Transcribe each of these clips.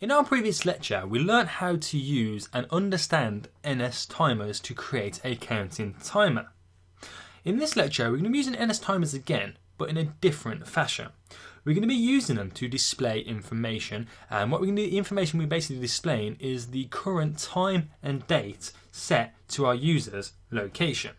In our previous lecture, we learned how to use and understand NS timers to create a counting timer. In this lecture, we're going to be using NS timers again, but in a different fashion. We're going to be using them to display information, and the information we're basically displaying is the current time and date set to our user's location.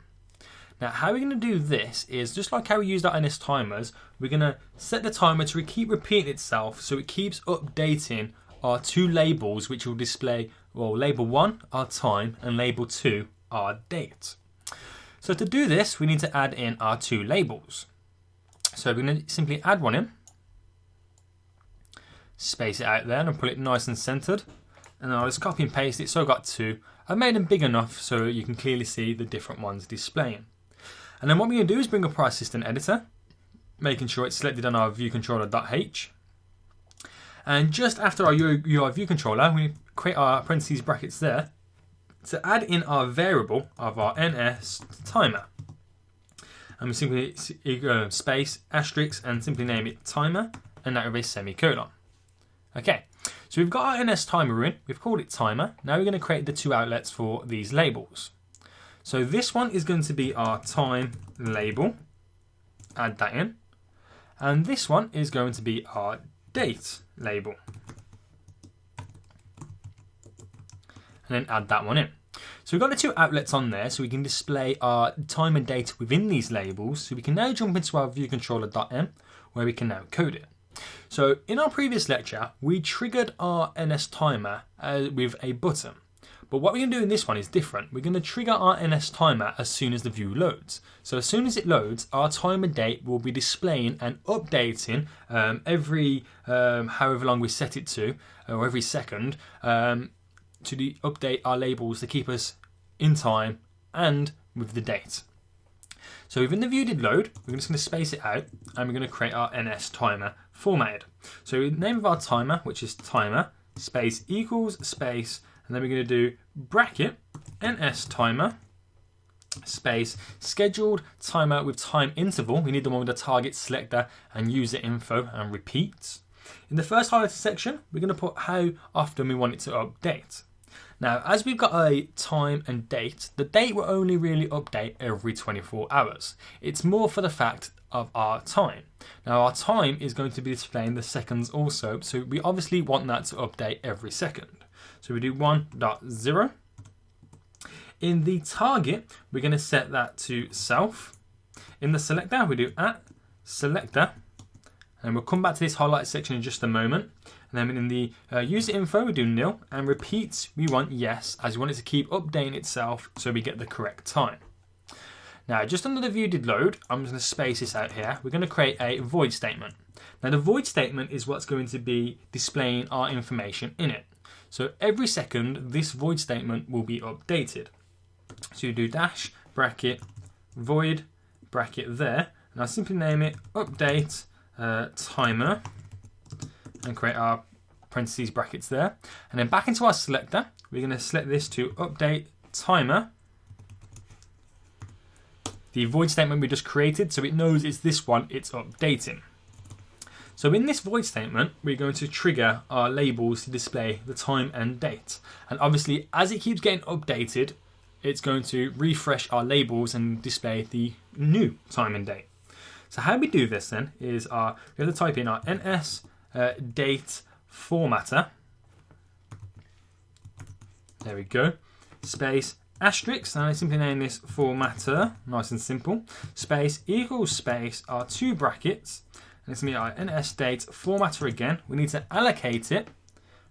Now, how we're going to do this is just like how we used our NS timers, we're going to set the timer to keep repeating itself so it keeps updating our two labels, which will display, well, label 1, our time, and label 2, our date. So to do this, we need to add in our two labels. So we're going to simply add one in, space it out there, and I'll put it nice and centered. And then I'll just copy and paste it, so I've got two. I've made them big enough so you can clearly see the different ones displaying. And then what we're going to do is bring up our assistant editor, making sure it's selected on our viewcontroller.h. And just after our UI view controller, we create our parentheses brackets there to add in our variable of our NS timer. And we simply space, asterisk, and simply name it timer, and that with a semicolon. Okay, so we've got our NS timer in, we've called it timer. Now we're going to create the two outlets for these labels. So this one is going to be our time label, add that in. And this one is going to be our date label. And then add that one in. So we've got the two outlets on there so we can display our time and date within these labels. So we can now jump into our viewcontroller.m where we can now code it. So in our previous lecture, we triggered our NS timer with a button. But what we're going to do in this one is different. We're going to trigger our NS timer as soon as the view loads. So as soon as it loads, our time and date will be displaying and updating every however long we set it to, or every second, to update our labels to keep us in time and with the date. So within the view did load, we're just going to space it out and we're going to create our NS timer formatted. So the name of our timer, which is timer, space equals space, and then we're going to do bracket NS timer space scheduled timer with time interval. We need the one with the target selector and user info and repeats. In the first highlighted section, we're going to put how often we want it to update. Now, as we've got a time and date, the date will only really update every 24 hours. It's more for the fact of our time. Now, our time is going to be displaying the seconds also, so we obviously want that to update every second. So we do 1.0. In the target, we're going to set that to self. In the selector, we do @selector. And we'll come back to this highlighted section in just a moment. And then in the user info, we do nil. And repeats, we want yes, as we want it to keep updating itself so we get the correct time. Now, just under the view did load, I'm just going to space this out here. We're going to create a void statement. Now, the void statement is what's going to be displaying our information in it. So every second, this void statement will be updated. So you do dash, bracket, void, bracket there. And I'll simply name it update timer and create our parentheses brackets there. And then back into our selector, we're going to select this to update timer. The void statement we just created, so it knows it's this one it's updating. So in this void statement, we're going to trigger our labels to display the time and date. And obviously, as it keeps getting updated, it's going to refresh our labels and display the new time and date. So how we do this then is we're going to type in our NS date formatter. There we go. Space asterisk, and I simply name this formatter, nice and simple. Space equals space, our two brackets. And it's going to be our NS date formatter again. We need to allocate it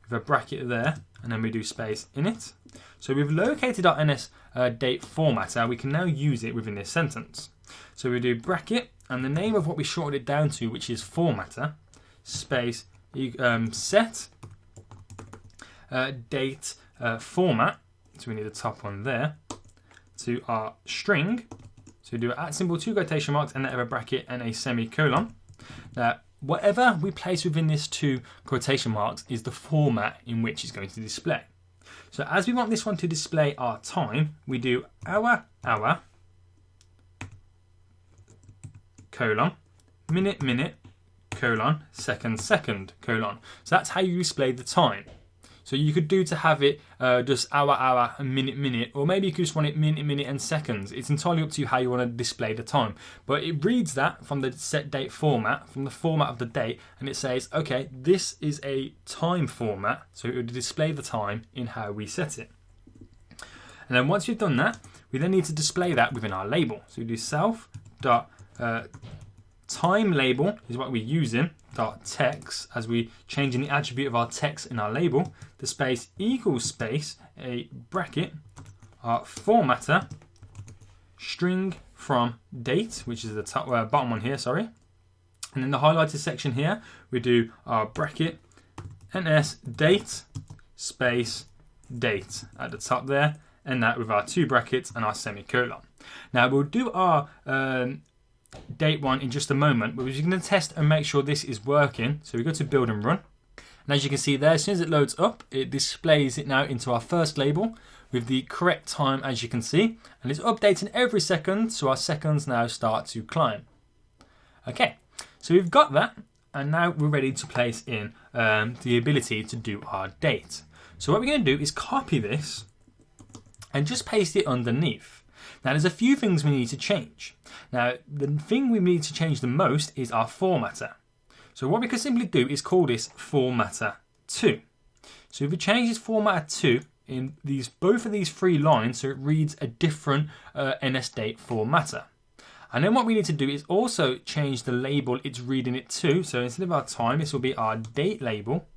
with a bracket there, and then we do space in it. So we've located our NS date formatter. We can now use it within this sentence. So we do bracket, and the name of what we shortened it down to, which is formatter, space set date format. So we need the top one there to our string. So we do an @ two quotation marks, and then have a bracket and a semicolon. Now, whatever we place within this two quotation marks is the format in which it's going to display. So as we want this one to display our time, we do hour, colon, minute, colon, second, colon. So that's how you display the time. So you could do to have it just hour, and minute, or maybe you could just want it minute, and seconds. It's entirely up to you how you want to display the time. But it reads that from the set date format, from the format of the date, and it says, okay, this is a time format, so it would display the time in how we set it. And then once you've done that, we then need to display that within our label. So we do self.time label is what we're using, .text, as we changing the attribute of our text in our label. The space equals space, a bracket, our formatter, string from date, which is the top, bottom one here, sorry. And in the highlighted section here, we do our bracket, ns date, space, date at the top there, and that with our 2 brackets and our semicolon. Now we'll do our date one in just a moment, but we're going to test and make sure this is working. So we go to build and run. And as you can see there, as soon as it loads up, it displays it now into our first label with the correct time, as you can see. And it's updating every second, so our seconds now start to climb. Okay, so we've got that, and now we're ready to place in the ability to do our date. So what we're going to do is copy this and just paste it underneath. Now there's a few things we need to change. Now the thing we need to change the most is our formatter. So what we can simply do is call this formatter2. So if we change this formatter2 in both of these 3 lines, so it reads a different NSDate formatter. And then what we need to do is also change the label it's reading it to. So instead of our time, this will be our date label,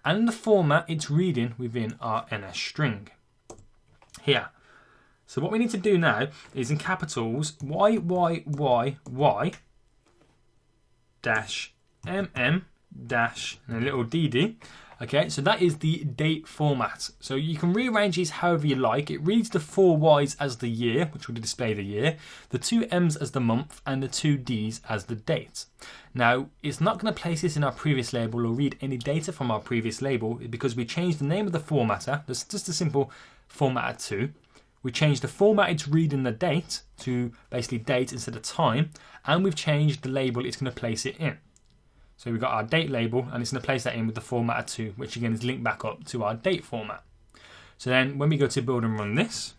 and the format it's reading within our NS string here. So what we need to do now is in capitals y dash mm dash and a little dd. Okay, so that is the date format. So you can rearrange these however you like. It reads the 4 Y's as the year, which will display the year, the 2 M's as the month, and the 2 D's as the date. Now, it's not going to place this in our previous label or read any data from our previous label because we changed the name of the formatter. That's just a simple formatter2. We changed the format it's reading the date to basically date instead of time, and we've changed the label it's going to place it in. So we've got our date label, and it's going to place that in with the formatter2, which again is linked back up to our date format. So then when we go to build and run this,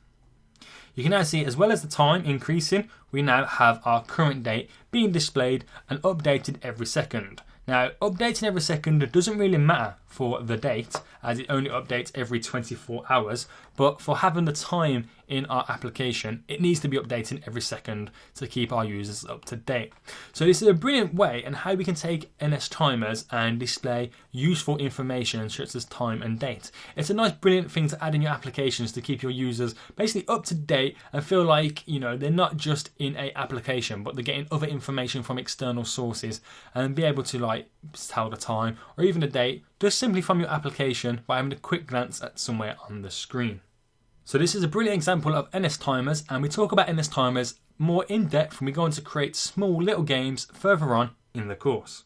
you can now see as well as the time increasing, we now have our current date being displayed and updated every second. Now, updating every second doesn't really matter for the date, as it only updates every 24 hours, but for having the time in our application, it needs to be updating every second to keep our users up to date. So this is a brilliant way and how we can take NS timers and display useful information such as time and date. It's a nice brilliant thing to add in your applications to keep your users basically up to date and feel like, you know, they're not just in a application, but they're getting other information from external sources and be able to like tell the time or even the date just simply from your application by having a quick glance at somewhere on the screen. So this is a brilliant example of NS timers, and we talk about NS timers more in depth when we go on to create small little games further on in the course.